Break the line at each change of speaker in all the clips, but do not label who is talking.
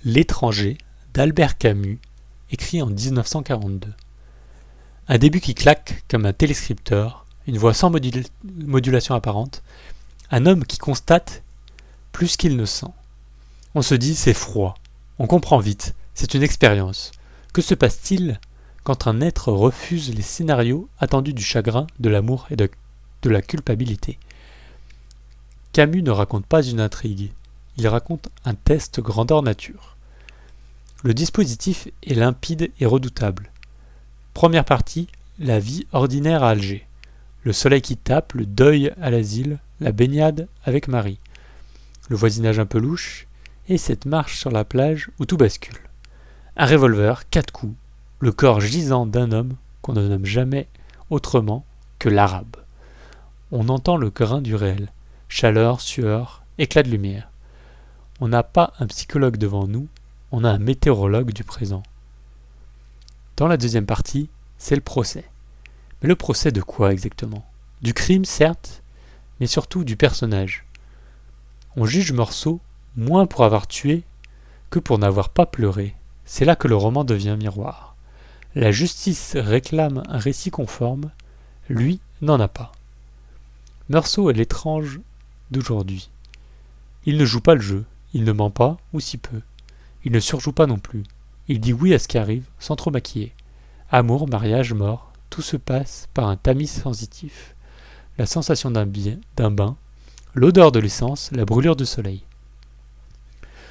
L'étranger d'Albert Camus, écrit en 1942. Un début qui claque comme un téléscripteur, une voix sans modulation apparente, un homme qui constate plus qu'il ne sent. On se dit c'est froid, on comprend vite, c'est une expérience. Que se passe-t-il quand un être refuse les scénarios attendus du chagrin, de l'amour et de la culpabilité? Camus ne raconte pas une intrigue, il raconte un test grandeur nature. Le dispositif est limpide et redoutable. Première partie, la vie ordinaire à Alger. Le soleil qui tape, le deuil à l'asile, la baignade avec Marie. Le voisinage un peu louche, et cette marche sur la plage où tout bascule. Un revolver, 4 coups, le corps gisant d'un homme qu'on ne nomme jamais autrement que l'arabe. On entend le grain du réel, chaleur, sueur, éclat de lumière. On n'a pas un psychologue devant nous, on a un météorologue du présent. Dans la deuxième partie, c'est le procès. Mais le procès de quoi exactement? Du crime, certes, mais surtout du personnage. On juge Meursault moins pour avoir tué que pour n'avoir pas pleuré. C'est là que le roman devient miroir. La justice réclame un récit conforme, lui n'en a pas. Meursault est l'étrange d'aujourd'hui. Il ne joue pas le jeu, il ne ment pas, ou si peu. Il ne surjoue pas non plus. Il dit oui à ce qui arrive, sans trop maquiller. Amour, mariage, mort, tout se passe par un tamis sensitif. La sensation d'un bain, l'odeur de l'essence, la brûlure de soleil.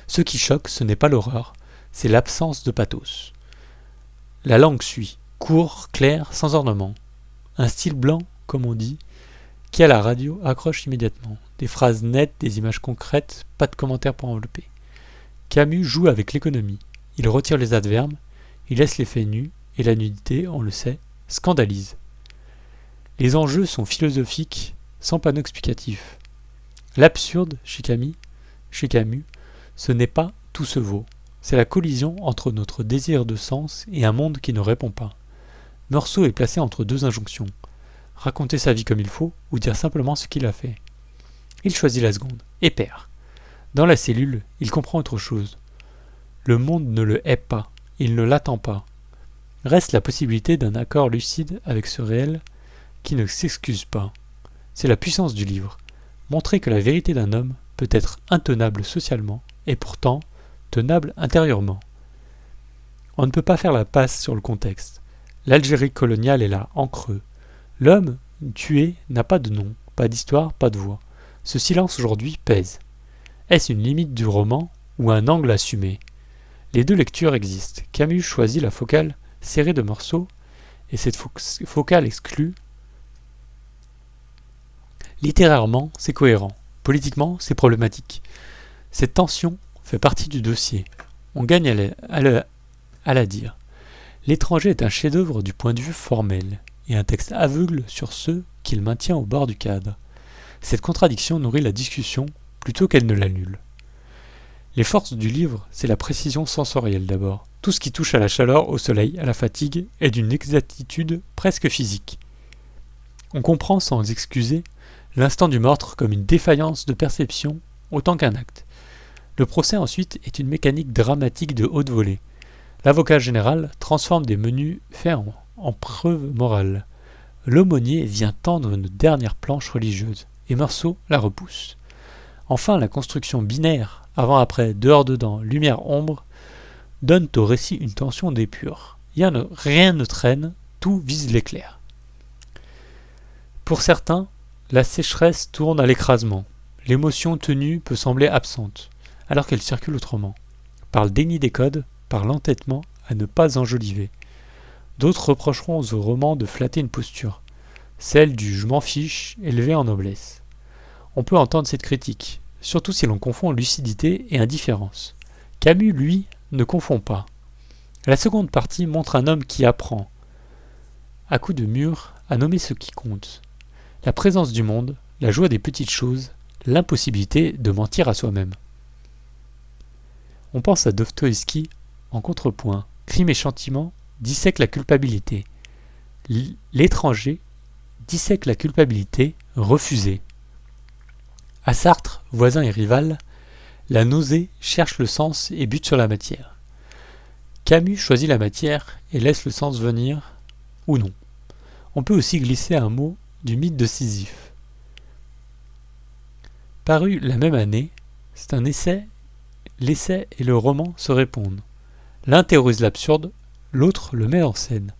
Ce qui choque, ce n'est pas l'horreur, c'est l'absence de pathos. La langue suit, court, clair, sans ornement. Un style blanc, comme on dit, qui à la radio accroche immédiatement. Des phrases nettes, des images concrètes, pas de commentaires pour envelopper. Camus joue avec l'économie. Il retire les adverbes, il laisse les faits nus, et la nudité, on le sait, scandalise. Les enjeux sont philosophiques, sans panneau explicatif. L'absurde, chez Camus, ce n'est pas tout se vaut. C'est la collision entre notre désir de sens et un monde qui ne répond pas. Meursault est placé entre deux injonctions. Raconter sa vie comme il faut, ou dire simplement ce qu'il a fait. Il choisit la seconde, et perd. Dans la cellule, il comprend autre chose. Le monde ne le hait pas, il ne l'attend pas. Reste la possibilité d'un accord lucide avec ce réel qui ne s'excuse pas. C'est la puissance du livre. Montrer que la vérité d'un homme peut être intenable socialement et pourtant tenable intérieurement. On ne peut pas faire la passe sur le contexte. L'Algérie coloniale est là, en creux. L'homme tué n'a pas de nom, pas d'histoire, pas de voix. Ce silence aujourd'hui pèse. Est-ce une limite du roman ou un angle assumé? Les deux lectures existent. Camus choisit la focale serrée de Meursault et cette focale exclue. Littérairement, c'est cohérent. Politiquement, c'est problématique. Cette tension fait partie du dossier. On gagne à la dire. L'étranger est un chef-d'œuvre du point de vue formel et un texte aveugle sur ceux qu'il maintient au bord du cadre. Cette contradiction nourrit la discussion plutôt qu'elle ne l'annule. Les forces du livre, c'est la précision sensorielle d'abord. Tout ce qui touche à la chaleur, au soleil, à la fatigue est d'une exactitude presque physique. On comprend sans excuser l'instant du meurtre comme une défaillance de perception autant qu'un acte. Le procès ensuite est une mécanique dramatique de haute volée. L'avocat général transforme des menus faits en preuve morale. L'aumônier vient tendre une dernière planche religieuse, et Meursault la repousse. Enfin, la construction binaire, avant-après, dehors-dedans, lumière-ombre, donne au récit une tension d'épure. Rien ne traîne, tout vise l'éclair. Pour certains, la sécheresse tourne à l'écrasement. L'émotion tenue peut sembler absente, alors qu'elle circule autrement. Par le déni des codes, par l'entêtement à ne pas enjoliver. D'autres reprocheront au roman de flatter une posture, celle du « je m'en fiche » élevé en noblesse. On peut entendre cette critique, surtout si l'on confond lucidité et indifférence. Camus, lui, ne confond pas. La seconde partie montre un homme qui apprend, à coups de mur, à nommer ce qui compte. La présence du monde, la joie des petites choses, l'impossibilité de mentir à soi-même. On pense à Dostoïevski en contrepoint. Crime et châtiment dissèque la culpabilité. L'étranger dissèque la culpabilité refusée. À Sartre, voisin et rival, La nausée cherche le sens et bute sur la matière. Camus choisit la matière et laisse le sens venir, ou non. On peut aussi glisser un mot du mythe de Sisyphe. Paru la même année, c'est un essai. L'essai et le roman se répondent. L'un théorise l'absurde, l'autre le met en scène.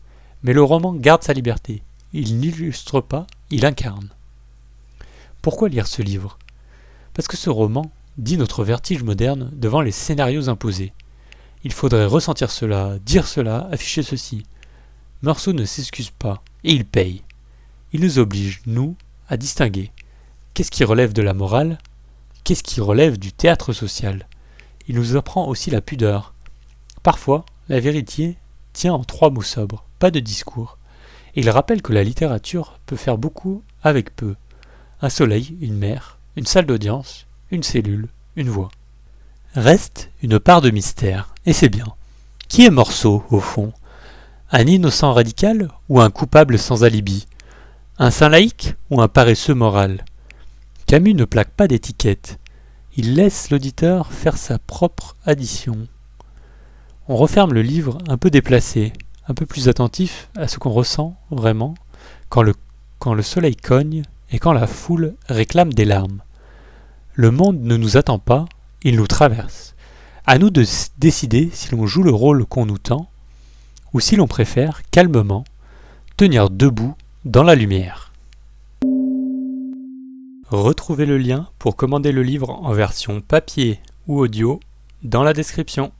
Mais le roman garde sa liberté. Il n'illustre pas, il incarne. Pourquoi lire ce livre ? Parce que ce roman dit notre vertige moderne devant les scénarios imposés. Il faudrait ressentir cela, dire cela, afficher ceci. Meursault ne s'excuse pas, et il paye. Il nous oblige, nous, à distinguer. Qu'est-ce qui relève de la morale ? Qu'est-ce qui relève du théâtre social ? Il nous apprend aussi la pudeur. Parfois, la vérité tient en 3 mots sobres, pas de discours. Et il rappelle que la littérature peut faire beaucoup avec peu. Un soleil, une mer, une salle d'audience, une cellule, une voix. Reste une part de mystère, et c'est bien. Qui est Meursault, au fond ? Un innocent radical ou un coupable sans alibi ? Un saint laïque ou un paresseux moral ? Camus ne plaque pas d'étiquette. Il laisse l'auditeur faire sa propre addition. On referme le livre un peu déplacé, un peu plus attentif à ce qu'on ressent vraiment quand le soleil cogne et quand la foule réclame des larmes. Le monde ne nous attend pas, il nous traverse. À nous de décider si l'on joue le rôle qu'on nous tend ou si l'on préfère, calmement, tenir debout dans la lumière. Retrouvez le lien pour commander le livre en version papier ou audio dans la description.